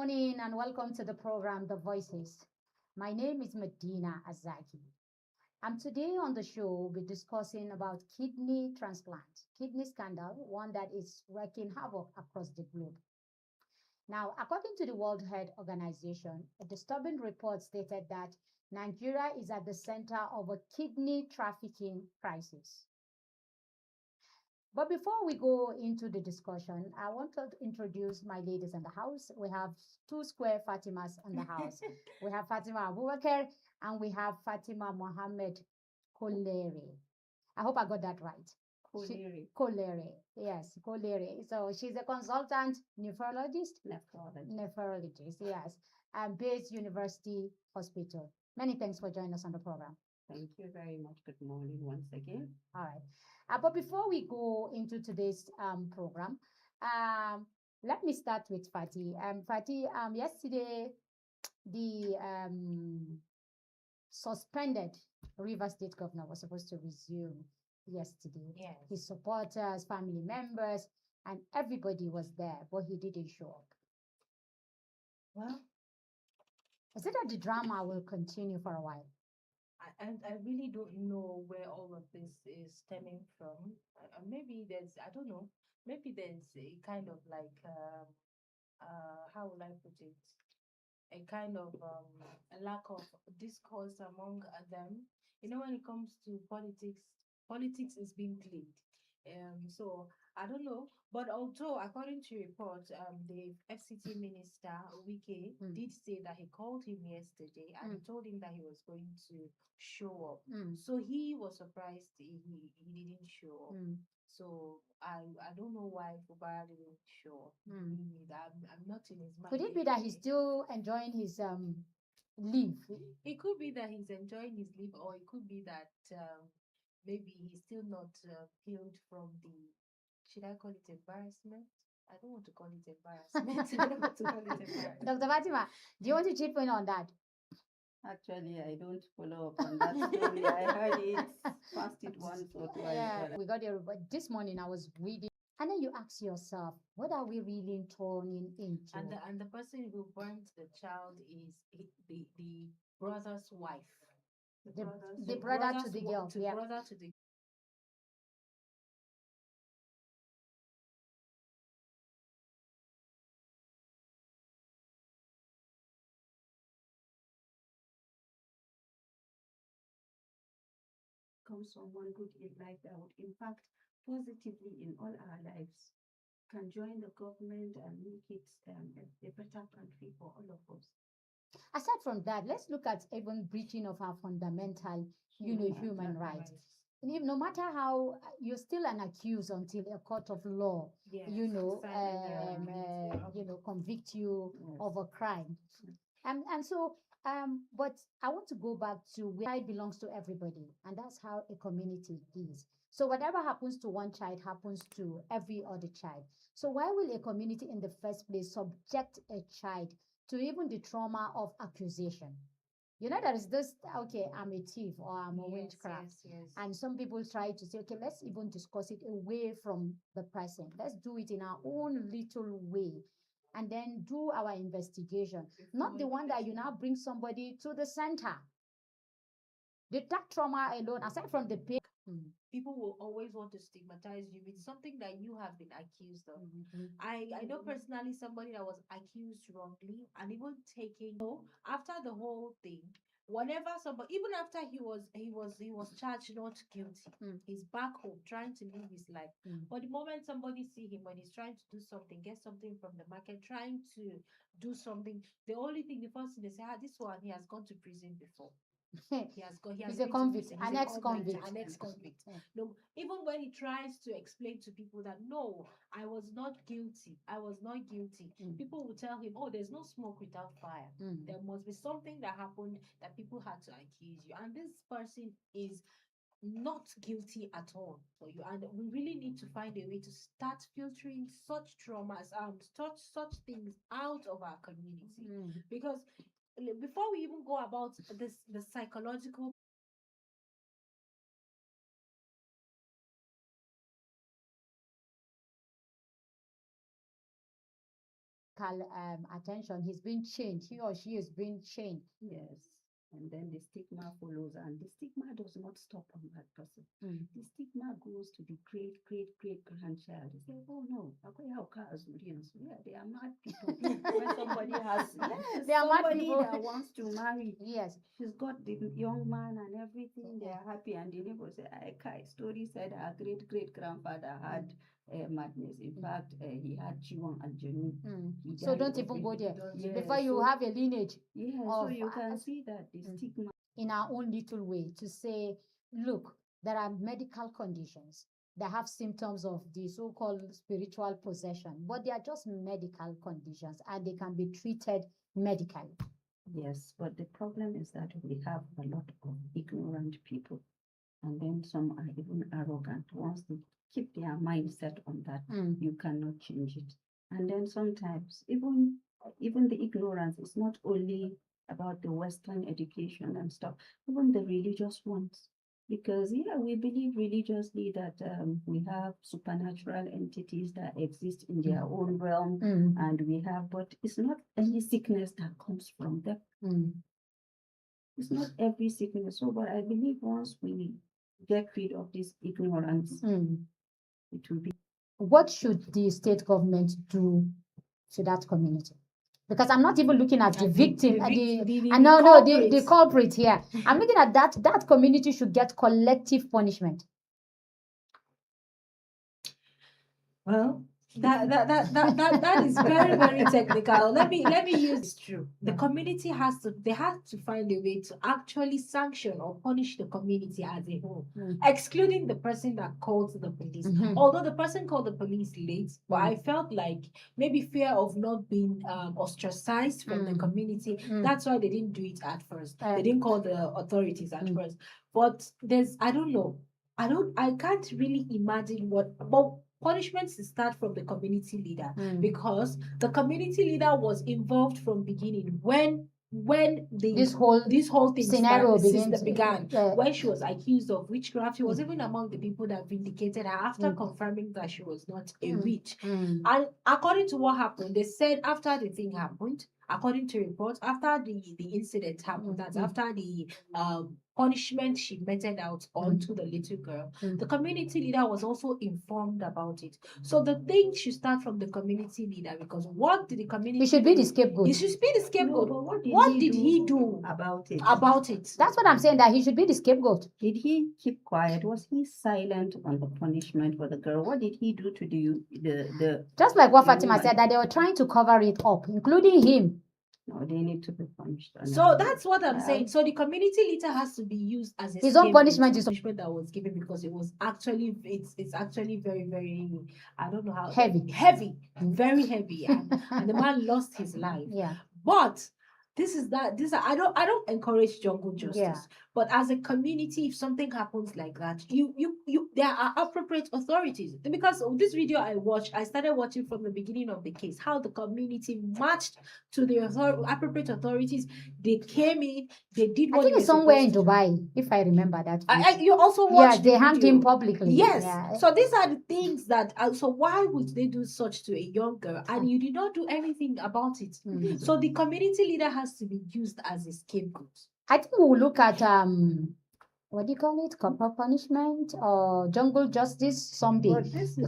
morning and welcome to the program, The Voices. My name is Medina Azaki. And today on the show, we'll be discussing about kidney transplant, kidney scandal, one that is wreaking havoc across the globe. Now, according to the World Health Organization, a disturbing report stated that Nigeria is at the center of a kidney trafficking crisis. But before we go into the discussion, I want to introduce my ladies in the house. We have two square Fatimas in the house. We have Fatima Abubakar and we have Fatima Mohammed Koleri. I hope I got that right. Koleri. Yes, Koleri. So she's a consultant nephrologist. Nephrologist, yes. And Bayes University Hospital. Many thanks for joining us on the program. Thank you very much. Good morning once again. All right. But before we go into today's program, let me start with Fatih. Fatih, yesterday, the suspended River State governor was supposed to resume yesterday. Yes. His supporters, family members, and everybody was there, but he didn't show up. Well, Is it that the drama will continue for a while? I really don't know where all of this is stemming from. Maybe there's, I don't know, maybe there's a kind of like, how will I put it? A kind of a lack of discourse among them. You know, when it comes to politics is being played. So I don't know, but although according to reports, the FCT minister Wike did say that he called him yesterday and he told him that he was going to show up. So he was surprised he didn't show up. So I don't know why Fubara didn't show up. I'm not in his mind. Could it be that he's still enjoying his leave? It could be that he's enjoying his leave, or it could be that maybe he's still not healed from the, should I call it embarrassment? I don't want to call it embarrassment. I don't want to call it embarrassment. Dr. Fatima, do you want to chip in on that? Actually, I don't follow up on that story. I heard it, passed it once or twice. Yeah, we got it. But this morning I was reading, and then you ask yourself, what are we really turning into? And the person who burnt the child is the brother's wife. The brother to the girl. Yeah. Brother to the Comes someone good in life that would impact positively in all our lives, can join the government and make it a better country for all of us. Aside from that, let's look at even breaching of our fundamental, human rights. No matter how, you're still an accused until a court of law, convict you of a crime. And so, but I want to go back to where it belongs to everybody, and that's how a community is. So whatever happens to one child happens to every other child. So why will a community in the first place subject a child to even the trauma of accusation? There is this, okay, I'm a thief or I'm a witchcraft. Yes. And some people try to say, okay, let's even discuss it away from the person. Let's do it in our own little way and then do our investigation. Not the one that you now bring somebody to the center. That trauma alone, aside from the pain. People will always want to stigmatize you with something that you have been accused of. I know personally somebody that was accused wrongly, and even taking after the whole thing, whenever somebody, even after he was charged not guilty, he's back home trying to live his life. But the moment somebody see him when he's trying to do something, get something from the market, trying to do something, the only thing, the first thing they say, this one, he has gone to prison before. He's a convict, an ex-convict. No, even when he tries to explain to people that no, I was not guilty, people will tell him, oh, there's no smoke without fire. There must be something that happened that people had to accuse you, and this person is not guilty at all for you. And we really need to find a way to start filtering such traumas, such things out of our community, because before we even go about the psychological medical attention, he's been chained. He or she is being chained. Yes. And then the stigma follows, and the stigma does not stop on that person. The stigma goes to the great, great, great grandchild. They say, oh no, yeah, they are mad people. When somebody has They are mad somebody people. that wants to marry, Yes. she's got the young man and everything, they are happy, and the neighbor say, story said her great great grandfather had madness. In fact, he had Chiwon and Jenu. So don't even go there. Before you so, have a lineage. yeah, so you can see that the stigma. In our own little way to say, look, there are medical conditions that have symptoms of the so-called spiritual possession, but they are just medical conditions and they can be treated medically. Yes, but the problem is that we have a lot of ignorant people, and then some are even arrogant. Once they keep their mindset on that, you cannot change it. And then sometimes even the ignorance is not only about the Western education and stuff, even the religious ones. Because we believe religiously that we have supernatural entities that exist in their own realm, and but it's not any sickness that comes from them. It's not every sickness. So, but I believe once we get rid of this ignorance, it will be. What should the state government do to that community? Because I'm not even looking at the victim, the culprit here. I'm looking at that community should get collective punishment. Well, that is very, very technical. Let me use this true. The community have to find a way to actually sanction or punish the community as a whole, excluding the person that called the police. Although the person called the police late, but I felt like maybe fear of not being ostracized from the community. That's why they didn't do it at first. They didn't call the authorities at first. But I don't know. I can't really imagine but punishments start from the community leader, because the community leader was involved from beginning when this whole thing scenario began. When she was accused of witchcraft, she was even among the people that vindicated her after confirming that she was not a witch. And according to what happened, they said after the thing happened, according to reports, after the incident happened, that's after the punishment she meted out onto the little girl, the community leader was also informed about it. So the thing should start from the community leader, because what did the community He should be the scapegoat. He should be the scapegoat. No, but what did he do about it? That's what I'm saying, that he should be the scapegoat. Did he keep quiet? Was he silent on the punishment for the girl? What did he do to the just like what Fatima said, that they were trying to cover it up, including him. No, they need to be punished. So that's what I'm saying. So the community leader has to be used as his own punishment that was given, because it was actually it's actually very, very, I don't know how heavy, very heavy, and the man lost his life. Yeah. But I don't encourage jungle justice. Yeah. But as a community, if something happens like that, there are appropriate authorities. Because of this video I started watching from the beginning of the case, how the community marched to the appropriate authorities. They came in, they did what I think it's somewhere in Dubai, if I remember that. You also watched they hanged him publicly. Yes. Yeah. So these are the things that, so why would they do such to a young girl? And you did not do anything about it. So the community leader has to be used as a scapegoat. I think we'll look at what do you call it? Corporal punishment or jungle justice someday.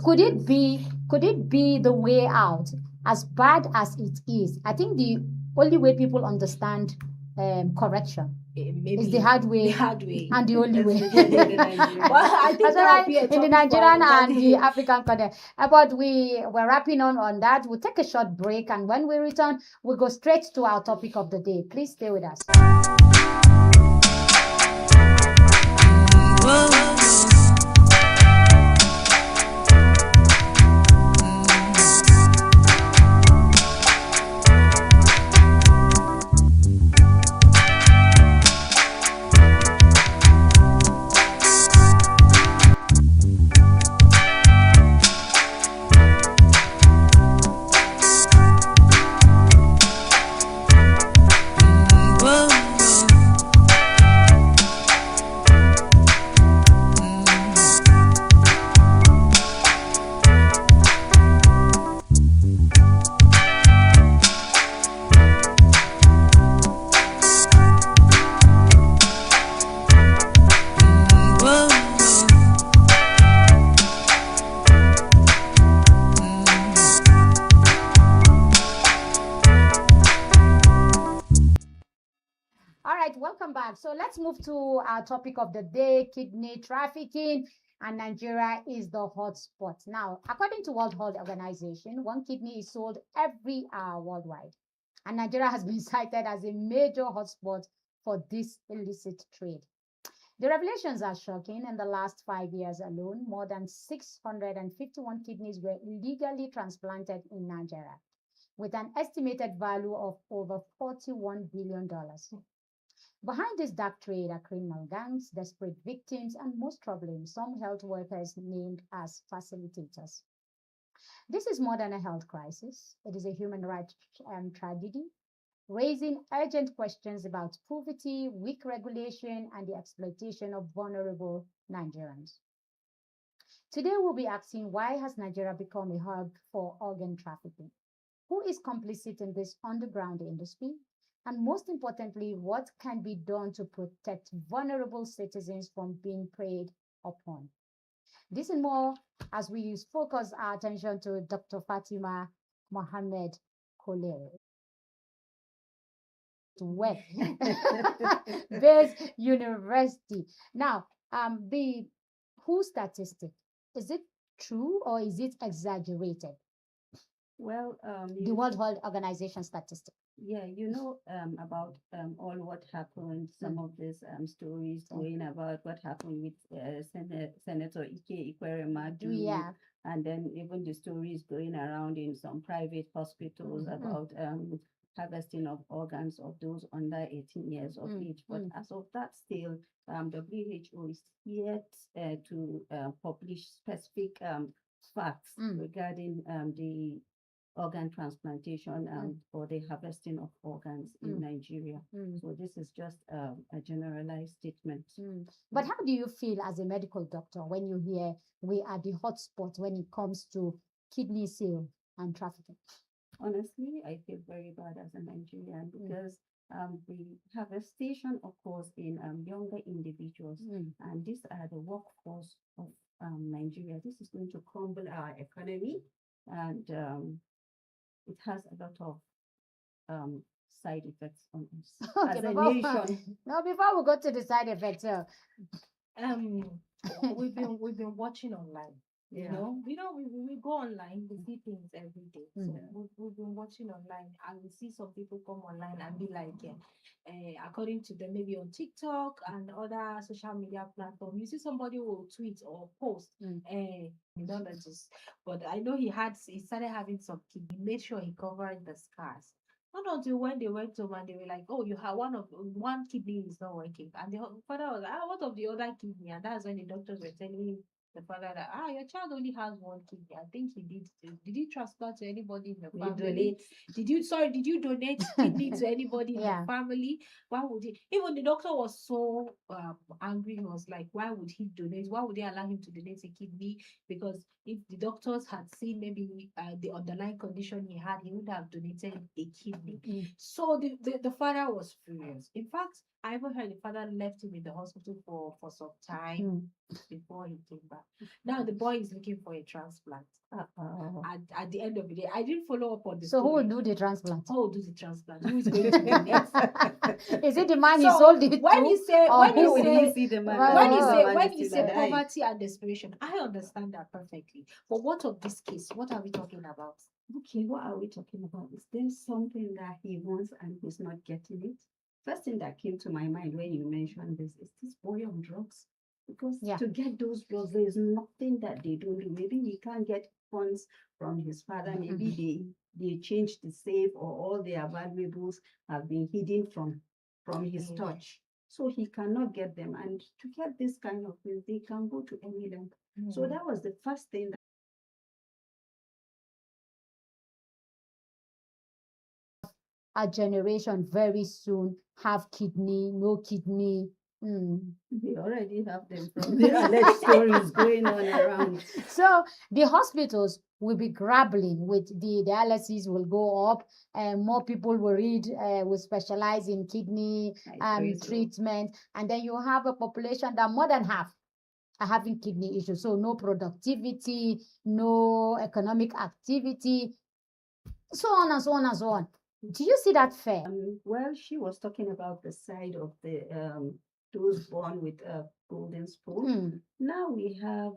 Could it be the way out? As bad as it is, I think the only way people understand correction is the hard way, and the only way. Well, I think in the Nigerian and the African context. But we're wrapping on that. We'll take a short break, and when we return, we'll go straight to our topic of the day. Please stay with us. back. So let's move to our topic of the day, kidney trafficking. And Nigeria is the hotspot. Now, according to World Health Organization, one kidney is sold every hour worldwide. And Nigeria has been cited as a major hotspot for this illicit trade. The revelations are shocking. In the last 5 years alone, more than 651 kidneys were illegally transplanted in Nigeria, with an estimated value of over $41 billion. Behind this dark trade are criminal gangs, desperate victims, and most troubling, some health workers named as facilitators. This is more than a health crisis. It is a human rights tragedy, raising urgent questions about poverty, weak regulation, and the exploitation of vulnerable Nigerians. Today, we'll be asking, why has Nigeria become a hub for organ trafficking? Who is complicit in this underground industry? And most importantly, what can be done to protect vulnerable citizens from being preyed upon? This and more as we focus our attention to Dr. Fatima Mohammed Kolere. Web based university. Now, the WHO statistic, is it true or is it exaggerated? Well, The World Health Organization statistic. yeah, about all what happened, some of these stories going about what happened with Senator Ike Ikweremadu, Yeah. and then even the stories going around in some private hospitals about harvesting of organs of those under 18 years of age. But as of that, still, WHO is yet to publish specific facts regarding the organ transplantation or the harvesting of organs in Nigeria. So this is just a generalized statement. But how do you feel as a medical doctor when you hear we are the hotspot when it comes to kidney sale and trafficking? Honestly, I feel very bad as a Nigerian because the harvestation occurs in younger individuals, and these are the workforce of Nigeria. This is going to crumble our economy, and it has a lot of side effects on us Okay, as a nation. now before we go to the side effects, we've been watching online. You know, we go online, we see things every day. So we've been watching online, and we see some people come online and be like, according to them, maybe on TikTok and other social media platforms, you see somebody will tweet or post immunologist. But I know he started having some kidney. He made sure he covered the scars. Not until when they went home and they were like, oh, you have one kidney is not working. And the father was like, what of the other kidney? And that's when the doctors were telling him, the father, that your child only has one kidney. I think he did he transplant to anybody in the family? Did you donate kidney to anybody in the family? Why would he? Even the doctor was so angry. He was like, why would he donate? Why would they allow him to donate a kidney? Because if the doctors had seen maybe the underlying condition he had, he would have donated a kidney. So the father was furious. In fact, I even heard the father left him in the hospital for some time before he came back. Now the boy is looking for a transplant. At the end of the day, I didn't follow up on the so story. who will do the transplant? Who will do the transplant? Who is going to donate? Is it the man he sold it when to? you say when you say die? poverty and desperation, I understand that perfectly. But what of this case? What are we talking about? Okay, what are we talking about? Is there something that he wants and he's not getting it? First thing that came to my mind when you mentioned this is this boy on drugs. Because to get those drugs, there is nothing that they don't do. Maybe he can't get funds from his father. Maybe they changed the safe, or all their valuables have been hidden from his touch. So he cannot get them. And to get this kind of things, they can go to any length. So that was the first thing that a generation very soon have kidney, no kidney. they already have them from the alleged stories going on around. So the hospitals will be grappling with the dialysis will go up, and more people will will specialize in kidney treatment, and then you have a population that more than half are having kidney issues. So no productivity, no economic activity, so on and so on and so on. Do you see that fair? Well, she was talking about the side of the those born with a golden spoon. Now we have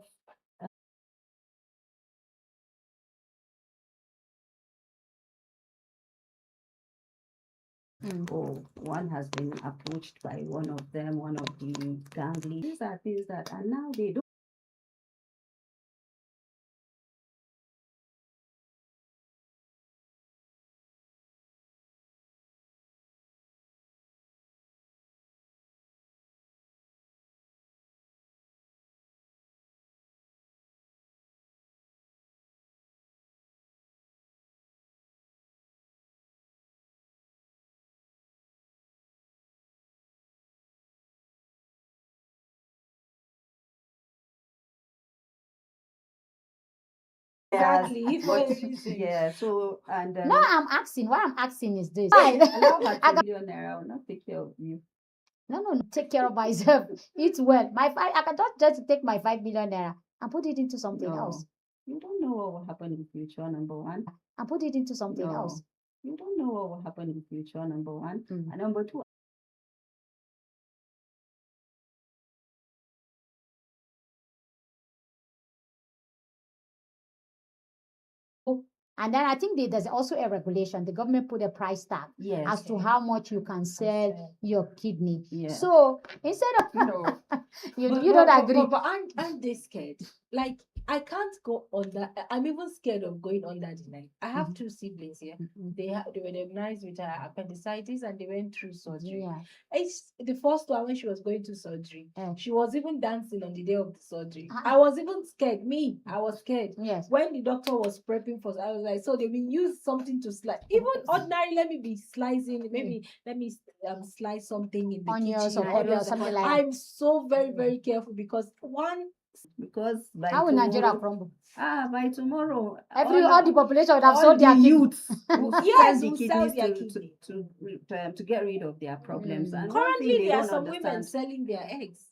or one has been approached by one of them, one of the gang leaders. These are things that are now they don't. Exactly, for a But reason. yeah, so and No, I'm asking. What I'm asking is this. allow her to millionaire. I will not take care of you. No, take care of myself. Eat well. I can just take my 5 million naira and put it into something else. No, you don't know what will happen in future. Number one, And put it into something no, else. you don't know what will happen in future. Number one, and number two. And then I think there's also a regulation. The government put a price tag as to how much you can sell your kidney. Yeah. So instead of No. you But- don't but- agree. But aren't they scared? Like, I can't go under. I'm even scared of going under the knife. I have two siblings here. They were diagnosed with appendicitis and they went through surgery. Yeah. It's the first one when she was going to surgery. She was even dancing on the day of the surgery. Ah. I was even scared. I was scared. Yes. When the doctor was prepping for, I was like, so they will use something to slice. Even ordinary, let me be slicing. Maybe let me slice something in the Onions kitchen. or pepper or something like that. I'm so very, very careful because Because by How will tomorrow, Nigeria crumble? by tomorrow, all the population would have all sold their the kidney. youths will Yes, sell the will sell kidneys their to get rid of their problems. And one thing currently they there are don't some women understand. selling their eggs.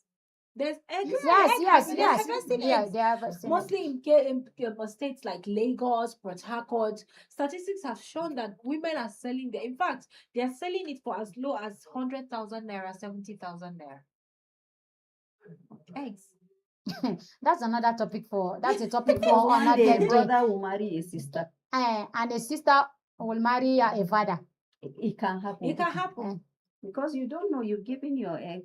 There's eggs. Yes. They're harvesting eggs. They have seen it. Mostly in states like Lagos, Port Harcourt. Statistics have shown that women are selling them. In fact, they are selling it for as low as 100,000 naira, 70,000 naira. Eggs. That's another topic that's a topic Because for one another day a day. brother will marry a sister. And a sister will marry a father. It can happen. It can happen. Because you don't know, you've given your egg.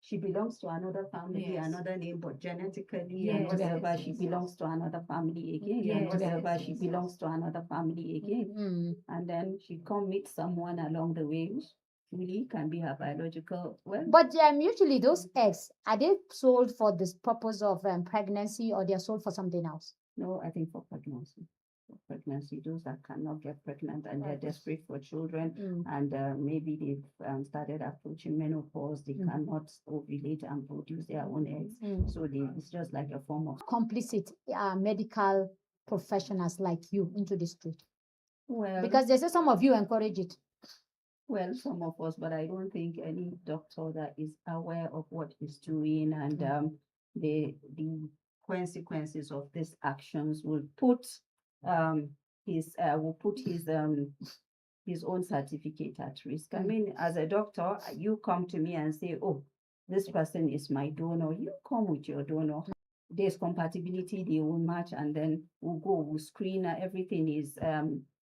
She belongs to another family, Yes. another name, but genetically Yes, and whatever, yes, she yes, belongs to another family again. Yes, And whatever, yes, she yes, belongs to another family again. And then she come meet someone along the way who really can be her biological. Well, But usually those eggs, are they sold for this purpose of pregnancy or they're sold for something else? no, I think for pregnancy. For pregnancy, those that cannot get pregnant and they're desperate for children, and maybe they've started approaching menopause, they cannot ovulate and produce their own eggs. So it's just like a form of complicit medical professionals like you into the street. Well, Because they say some of you encourage it. well, some of us, but I don't think any doctor that is aware of what he's doing and the consequences of these actions will put his own certificate at risk. I mean, as a doctor, you come to me and say, oh, this person is my donor. You come with your donor. There's compatibility, they will match, and then we'll screen. Everything is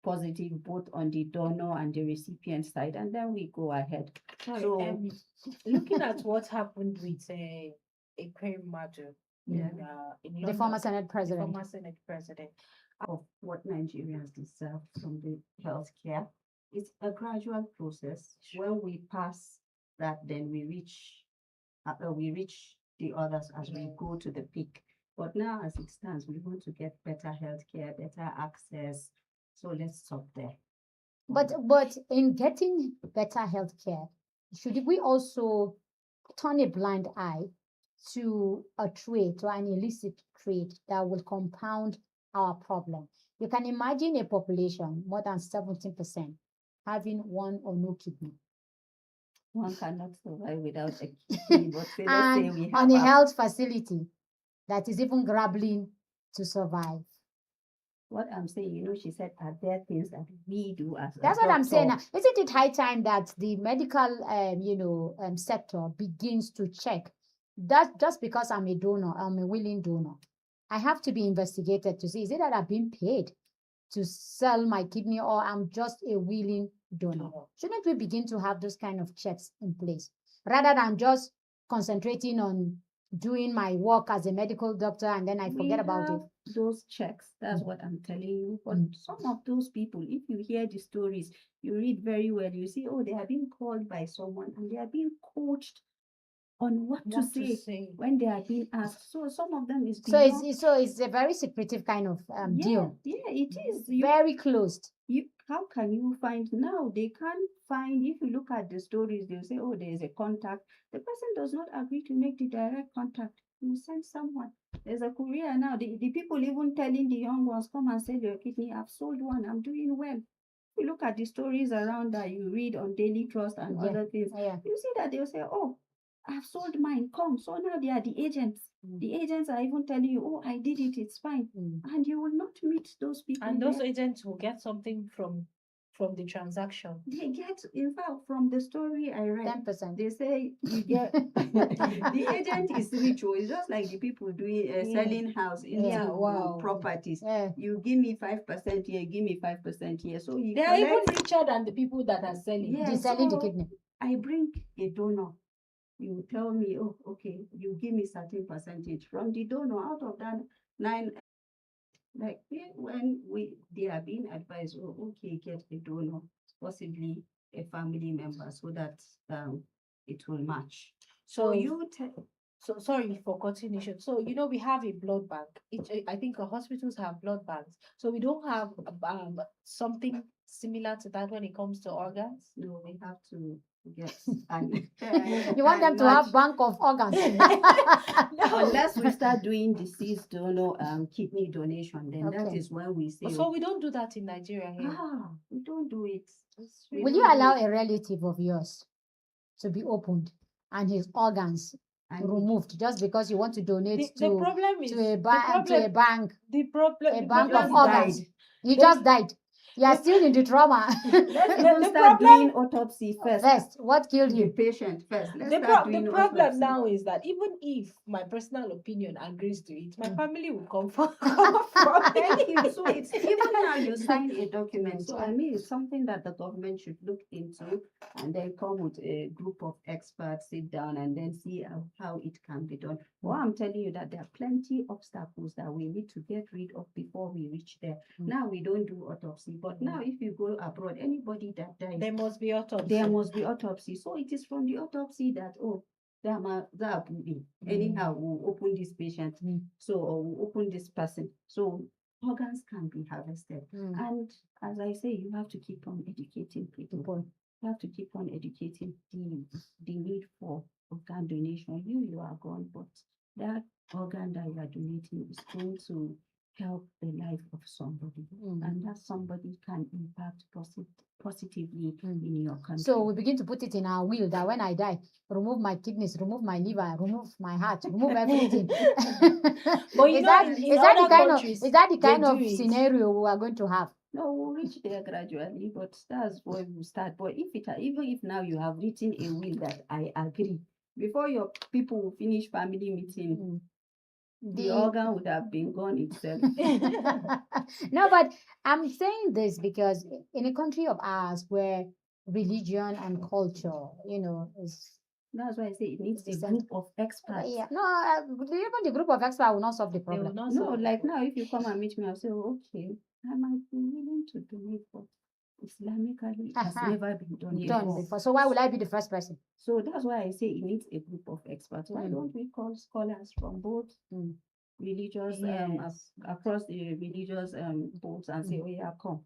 positive both on the donor and the recipient side, and then we go ahead. So, looking at what happened with a Madu, in The former Senate the president. former Senate president, of what Nigerians deserve from the healthcare, it's a gradual process. When we pass that, then we reach the others as we go to the peak. But now, as it stands, we want to get better healthcare, better access. So let's stop there. But in getting better healthcare, should we also turn a blind eye to an illicit trade that will compound our problem? You can imagine a population, more than 17%, having one or no kidney. One cannot survive without a kidney, but let's say And we have on a health facility that is even grappling to survive. what I'm saying, she said, are there things that we do as That's a what I'm saying. doctor? Now, isn't it high time that the medical, sector begins to check that just because I'm a donor, I'm a willing donor, I have to be investigated to see, is it that I've been paid to sell my kidney or I'm just a willing donor? Shouldn't we begin to have those kind of checks in place rather than just concentrating on doing my work as a medical doctor and then I forget about it? Those checks, that's what I'm telling you. But some of those people, if you hear the stories, you read very well, you see, oh, they are being called by someone and they are being coached on what to say when they are being asked. So some of them is So beyond. it's a very secretive kind of deal. Yeah, it is. Very closed. How can you find now? They can't find. If you look at the stories, they'll say, oh, there is a contact. The person does not agree to make the direct contact. You send someone. There's a courier now. The people even telling the young ones, come and sell your kidney. I've sold one. I'm doing well. If you look at the stories around that you read on Daily Trust and other things, you see that they'll say, oh, I've sold mine, come. So now they are the agents. The agents are even telling you, oh, I did it, it's fine. And you will not meet those people. And those agents will get something from the transaction. They get, in fact, from the story I read, 10%. they say you get, the agent is ritual. It's just like the people doing selling house into properties. You give me 5% here, give me 5% here. So they are even richer than the people that are selling. Selling the kidney. I bring a donor. You tell me, oh, okay, you give me certain percentage from the donor out of that 9. Like when they are being advised, oh, okay, get a donor, possibly a family member, so that it will match. So So sorry for continuation. So we have a blood bank. I think hospitals have blood banks. So we don't have something similar to that when it comes to organs. No, we have to get. And you want them to have bank of organs? Unless we start doing deceased donor kidney donation, then that is when we say. So we don't do that in Nigeria here. We don't do it. Will you allow a relative of yours to be opened and his organs removed just because you want to donate to a bank of organs? You just died. You are still in the trauma. Let's start doing autopsy first. What killed you? The patient first. The problem now is that even if my personal opinion agrees to it, my family will come from you. So it's even now you sign a document. So I mean, it's something that the government should look into and then come with a group of experts, sit down and then see how it can be done. Well, I'm telling you that there are plenty of obstacles that we need to get rid of before we reach there. Now we don't do autopsy, but now if you go abroad, anybody that dies, there must be autopsy. There must be autopsy. So it is from the autopsy that anyhow we'll open this patient. So we'll open this person. So organs can be harvested. And as I say, you have to keep on educating people. You have to keep on educating the need for organ donation. You are gone, but that organ that you are donating is going to help the life of somebody, and that somebody can impact positively in your country. So we begin to put it in our will that when I die, remove my kidneys, remove my liver, remove my heart, remove everything. But is that the kind of scenario we are going to have? No, we'll reach there gradually, but that's where we start. But even if now you have written a will that I agree, before your people will finish family meeting, the organ would have been gone itself. No, but I'm saying this because in a country of ours where religion and culture, is. That's why I say it needs a group of experts. No, even the group of experts will not solve the problem. No, like now, if you come and meet me, I'll say, okay, I might be willing to donate, but Islamically, it has never been done before. So why will I be the first person? So that's why I say it needs a group of experts. Why don't we call scholars from both religious across the religious boards and say, oh yeah, come.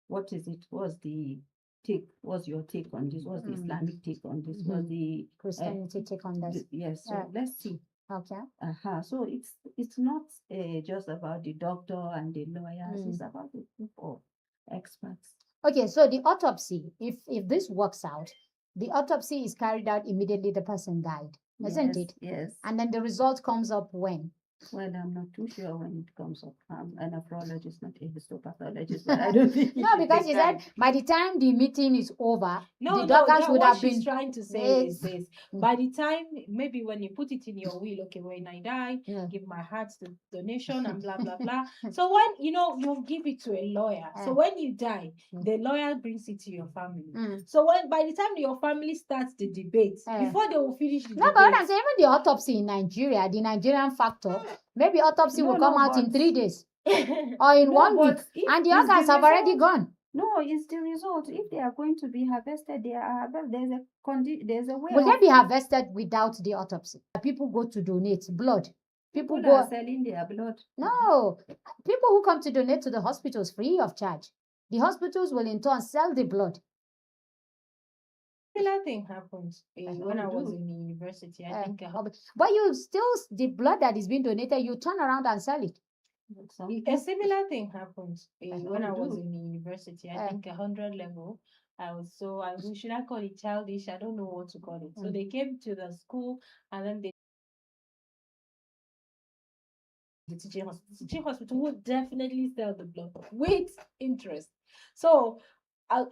What is it? What's the take? What's your take on this? What's the Islamic take on this? What's the Christianity take on this? Yes. So let's see. Okay. So it's not just about the doctor and the lawyers. It's about the group of experts. Okay, so the autopsy, if this works out, the autopsy is carried out immediately the person died, isn't it? Yes. And then the result comes up when? Well, I'm not too sure when it comes up. I'm a nephrologist, not a histopathologist, but I don't think it No, should because take you said time. by the time the meeting is over, No, the no, doctors that would what have she's been. trying to say Eh, is this. Mm. By the time, maybe when you put it in your will, okay, when I die, Yeah. give my heart to donation and blah blah blah. So when you give it to a lawyer. So Eh. when you die, Mm. the lawyer brings it to your family. Mm. So when by the time your family starts the debate, Eh. before they will finish the No, but what I'm debate, saying, even the autopsy in Nigeria, the Nigerian factor, maybe autopsy will come out in but 3 days or in no, 1 week, but if and the it's organs the have already result, gone. no, it's the result. If they are going to be harvested, they are harvested. There's a way Will they of be harvested without the autopsy? People go to donate blood. People people go. are selling their blood. No, people who come to donate to the hospitals free of charge. The hospitals will in turn sell the blood. similar thing happens when I was do. in the university. I think But you still, the blood that is being donated, you turn around and sell it. a similar thing happens when I was do. in the university. I think 100 level. Who should I call it, childish? I don't know what to call it. So they came to the school and then they the teaching hospital. Teaching hospital would definitely sell the blood with interest. So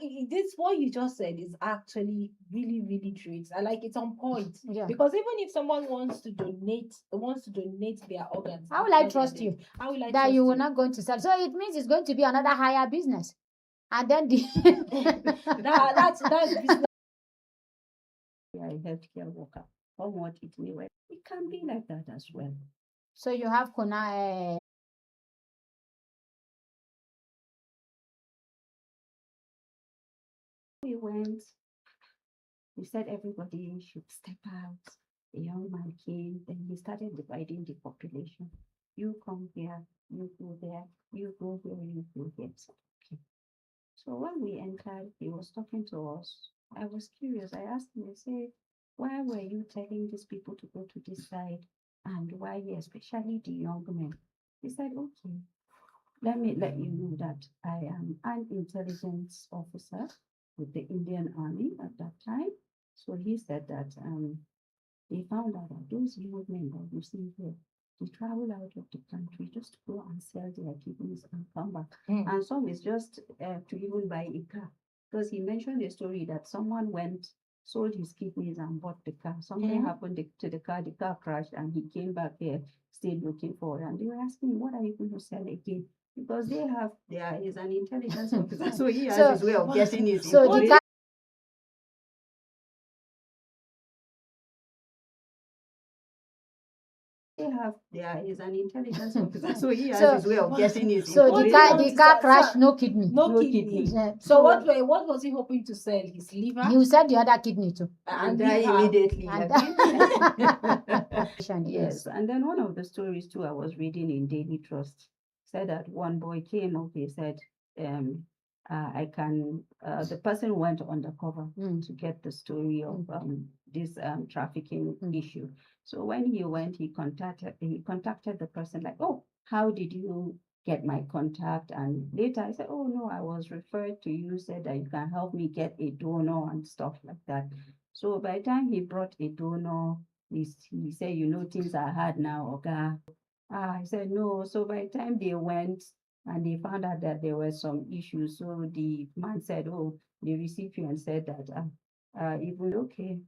this what you just said is actually really really true. I like it's on point. Yeah. Because even if someone wants to donate their organs, How will I after trust they're you dead, how will I that trust you will you? not going to sell? So it means it's going to be another higher business. And then the That's business. Yeah, a healthcare worker, or what it may be. It can be like that as well. So you have Kona. We went. We said everybody should step out. The young man came, then he started dividing the population. You come here, you go there, you go here, you go here. Okay. So when we entered, he was talking to us. I was curious. I asked him, I said, why were you telling these people to go to this side? And why, especially the young men? He said, okay, let me let you know that I am an intelligence officer with the Indian Army at that time. So he said that they found out that those young men that you see here, they travel out of the country just to go and sell their kidneys and come back. And some is just to even buy a car. Because he mentioned a story that someone went, sold his kidneys and bought the car. Something happened to the car crashed, and he came back here, still looking for it. And they were asking him, what are you going to sell again? Because he's an intelligence officer, so he has his way of getting his information. He's an intelligence officer, so he has his way of getting his So information. the car crash, no kidney. No kidney. Yeah. So what was he hoping to sell? His liver? You said the other kidney too. And die immediately. And Yes, and then one of the stories too I was reading in Daily Trust said that one boy came up, he said, the person went undercover to get the story of this trafficking issue. So when he went, he contacted the person like, oh, how did you get my contact? And later I said, oh no, I was referred to you, said that you can help me get a donor and stuff like that. So by the time he brought a donor, he said, things are hard now, okay? I said, no. So by the time they went and they found out that there were some issues, so the man said, oh, the recipient said that, even okay,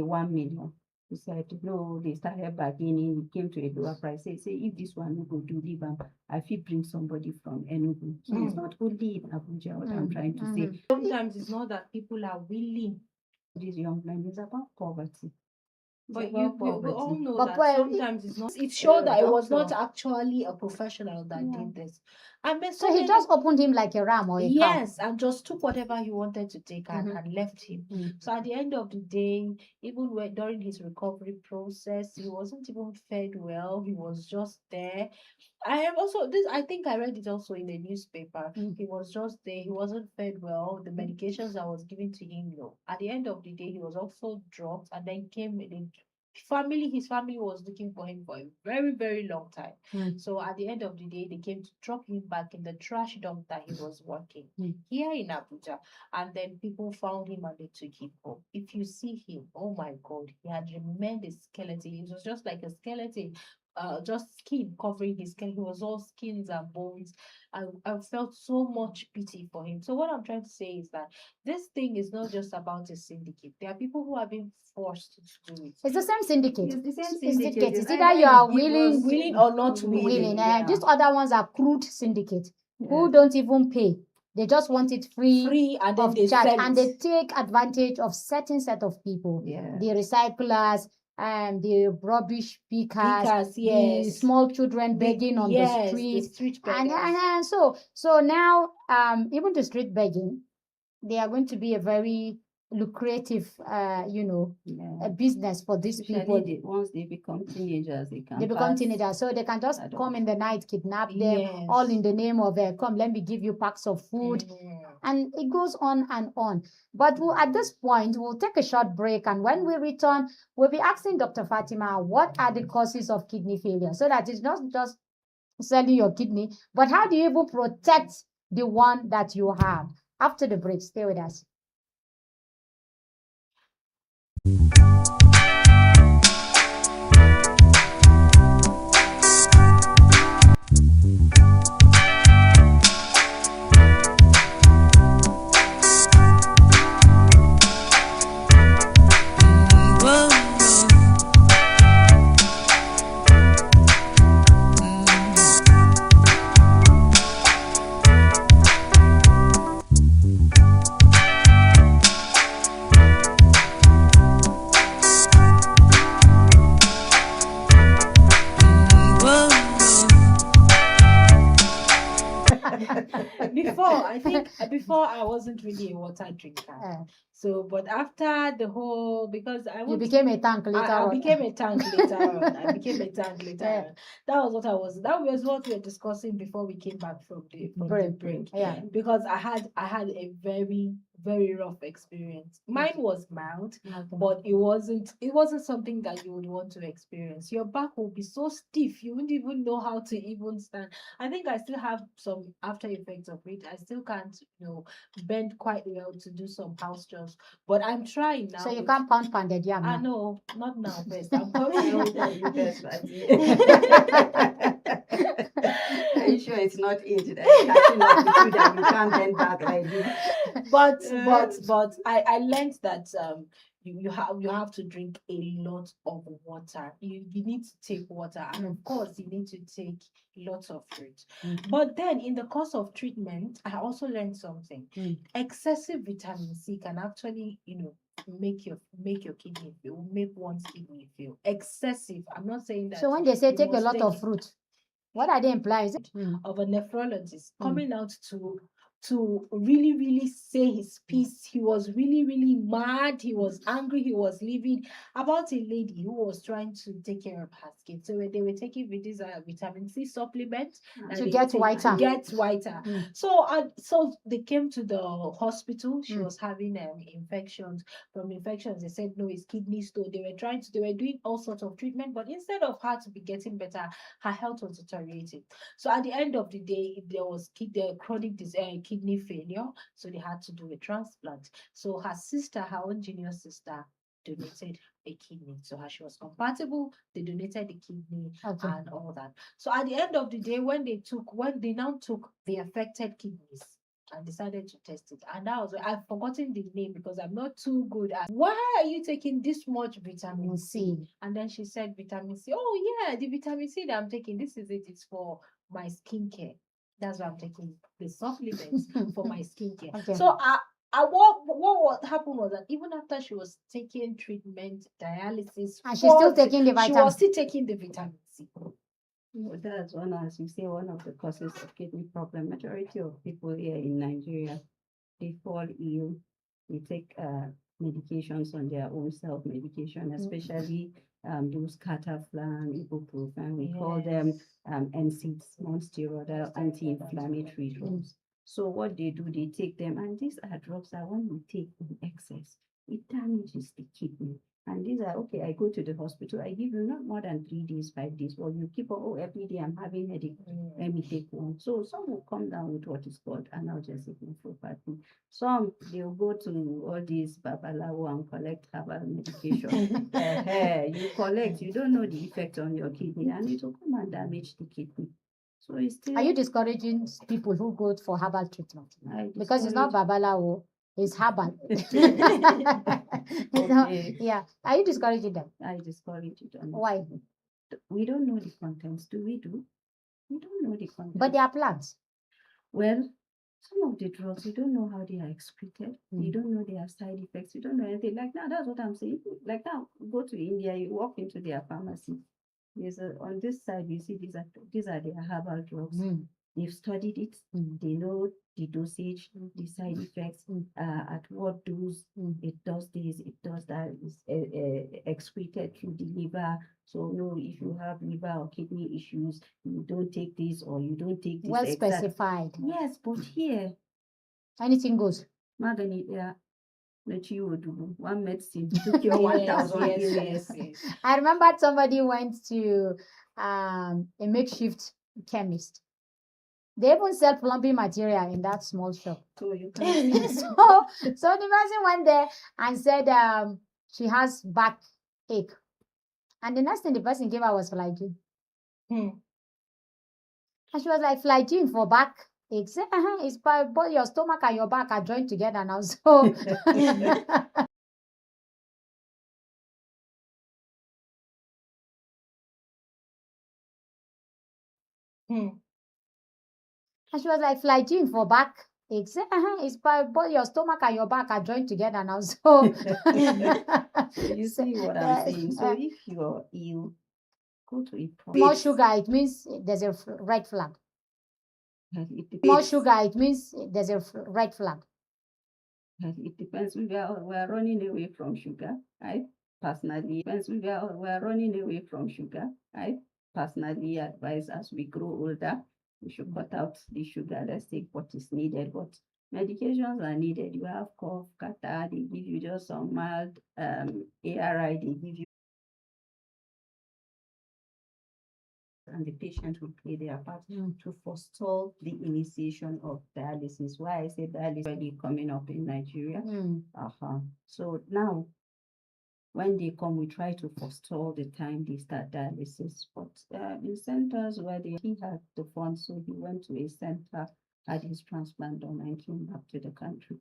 1 million. He said, no, they started bargaining. He came to a lower price. Say, if this one will do, leave him. I feel bring somebody from Enugu. So it's not only in Abuja, what I'm trying to say. Sometimes it's not that people are willing. These young men, it's about poverty. But we all know that sometimes it's not. It showed showed that it was not actually a professional that did this. And so he just opened him like a ram or a cow. Yes, and just took whatever he wanted to take and left him. So at the end of the day, even during his recovery process, he wasn't even fed well. He was just there. I have also this. I think I read it also in the newspaper. He was just there. He wasn't fed well. The medications that was given to him, at the end of the day, he was also dropped, and then came. They his family was looking for him for a very, very long time. Mm. So at the end of the day, they came to drop him back in the trash dump that he was working Mm. here in Abuja. And then people found him and they took him home. If you see him, oh my God, he had remained a skeleton. It was just like a skeleton, just skin covering his skin. He was all skins and bones. I felt so much pity for him. So what I'm trying to say is that this thing is not just about a syndicate. There are people who are being forced to do it. It's the same syndicate. It's the same It's syndicate. It's It's either either you are you give willing, us Willing or not willing. yeah. These other ones are crude syndicate who Yes. don't even pay. They just want it free and then of they charge, sell and it. they take advantage of certain set of people, Yeah. the recyclers and the rubbish pickers, the Yes. small children begging on the Yes, street, the street and, beggars. and so now even the street begging, they are going to be a very lucrative Yeah. business for these people. Especially once they become teenagers, they can They become pass teenagers, so they can just adults. come in the night, kidnap them, all in the name of come, let me give you packs of food, and it goes on and on. But at this point, we'll take a short break, and when we return, we'll be asking Dr. Fatima what are the causes of kidney failure, so that it's not just selling your kidney, but how do you even protect the one that you have? After the break, stay with us. Before I wasn't really a water drinker. So, but after the whole, because you became a tank later I on. became a tank later on. I became a tank later on. That was what I was. That was what we were discussing before we came back from the break. Yeah. Because I had a very, very rough experience. Mine was mild, but it wasn't something that you would want to experience. Your back will be so stiff, you wouldn't even know how to even stand. I think I still have some after effects of it. I still can't, bend quite well to do some house jobs, but I'm trying now. So you can't pounded yam now? No, not now. First, I'm coming. Are you sure it's not age that is catching up with you that you can't bend back like this? But I learned that you have to drink a lot of water. You need to take water, and of course you need to take lots of fruit. But then in the course of treatment, I also learned something. Excessive vitamin C can actually, make your kidney fail, make one's kidney fail. Excessive. I'm not saying that. So when they say take a lot of it. fruit, what are they implying? Of a nephrologist coming out to really, really say his piece. He was really, really mad. He was angry. He was livid about a lady who was trying to take care of her skin. So they were taking these vitamin C supplements to get whiter. So they came to the hospital. She was having infections. From infections, they said no, it's kidney stone. They were doing all sorts of treatment, but instead of her to be getting better, her health was deteriorating. So at the end of the day, there was chronic kidney failure, so they had to do a transplant. So her own junior sister, donated a kidney. So she was compatible, they donated the kidney and all that. So at the end of the day, when they now took the affected kidneys and decided to test it, and that was I've forgotten the name because I'm not too good at why are you taking this much vitamin C? And then she said vitamin C. Oh yeah, the vitamin C that I'm taking, this is it. It's for my skincare. That's why I'm taking the supplements for my skincare. So what happened was that even after she was taking treatment, dialysis, and she's still taking the vitamin. She was still taking the vitamin C. That's as you say, one of the causes of kidney problem. Majority of people here in Nigeria, they fall ill. They take medications on their own self-medication, especially those cataflam, ibuprofen. We call them NSAIDs, non-steroidal anti-inflammatory drugs. So what they do, they take them, and these are drugs that when we take in excess, it damages the kidney. And these are, okay, I go to the hospital, I give you not more than 3 days, 5 days, or you keep on, oh, every day I'm having headache, let me take one. So some will come down with what is called analgesic nephropathy. Some, they'll go to all these babalawo and collect herbal medication. You collect, you don't know the effect on your kidney, and it will come and damage the kidney. So it's still. Are you discouraging people who go for herbal treatment? I Because it's not discourage- babalawo, it's herbal. Okay. Yeah. Are you discouraging them? I discourage it. honestly. Why? We don't know the contents. Do we do? We don't know the contents. But they are plants. Well, some of the drugs, you don't know how they are excreted. You Mm. don't know their side effects. You don't know anything. Like now, that's what I'm saying. Like now, go to India, you walk into their pharmacy. There's on this side, you see these are their herbal drugs. Mm. They've studied it. Mm. They know the dosage, the side effects, at what dose it does this, it does that. It's excreted through the liver. So no, if you have liver or kidney issues, you don't take this or you don't take this. Well exact- specified. Yes, but here, Anything goes. Magani, yeah, let you do one medicine to cure 1,000 illness. I remember somebody went to a makeshift chemist. They even sell plumbing material in that small shop. So you can so the person went there and said she has backache. And the next thing the person gave her was Flagyl. Hmm. And she was like, Flagyl for backache? It's both your stomach and your back are joined together now. So Hmm. and she was like, Flagyl for backache? It's both your stomach and your back are joined together now. So So you see what I'm saying. So if you're ill, go to a more profit. sugar, it means there's a red flag. It More depends. sugar, it means there's a red flag. It depends. We are running away from sugar. I personally depends. We are running away from sugar. I personally advise as we grow older, we should cut out the sugar. Let's take what is needed. But medications are needed. You have cough, catarrh, they give you just some mild ARI, they give you, and the patient will play their part to forestall the initiation of dialysis. Why I say dialysis really coming up in Nigeria. So now, when they come, we try to forestall the time they start dialysis. But in centers where he had the funds, so he went to a center, had his transplant done, and came back to the country.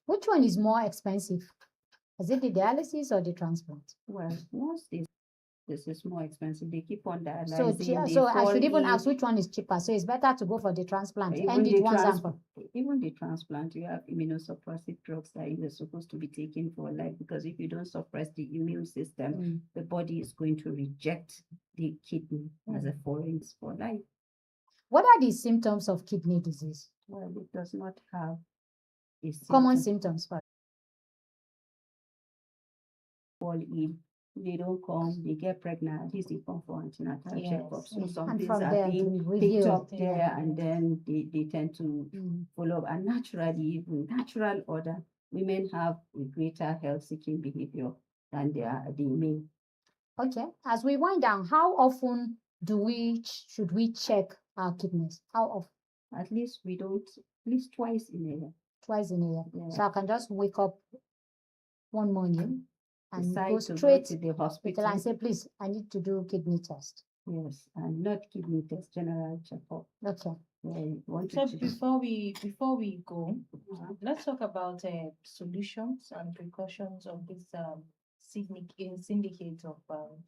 Which one is more expensive? Is it the dialysis or the transplant? Well, once this is more expensive, they keep on dialyzing. So I should even ask which one is cheaper. So it's better to go for the transplant. End it one sample. Even the transplant, you have immunosuppressive drugs that you're supposed to be taking for life, because if you don't suppress the immune system, the body is going to reject the kidney as a foreign for life. What are the symptoms of kidney disease? Well, it does not have a Common symptoms. Fall in. They don't come, they get pregnant, at least they come for antenatal checkup. So some And things from are there being to picked review. up there, and then they tend to follow up. And naturally, even natural order, women have a greater health-seeking behavior than they may. Okay. As we wind down, how often should we check our kidneys? How often? At least twice in a year. Twice in a year. Yeah. So I can just wake up one morning and Decide go to straight to the hospital and say, please, I need to do kidney test. Yes, and not kidney test, general checkup. Okay. So before we go, let's talk about solutions and precautions of this syndicate of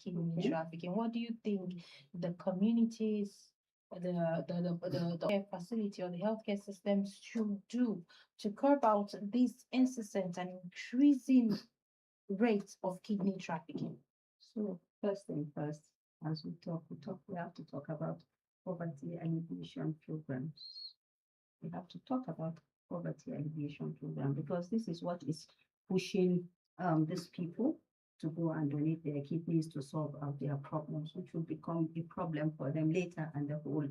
kidney trafficking. What do you think the communities, the care facility or the healthcare systems should do to curb out these incessant and increasing rates of kidney trafficking? So first thing first, as we have to talk about poverty alleviation programs. We have to talk about poverty alleviation program, because this is what is pushing these people to go and donate their kidneys to solve out their problems, which will become a problem for them later, and the whole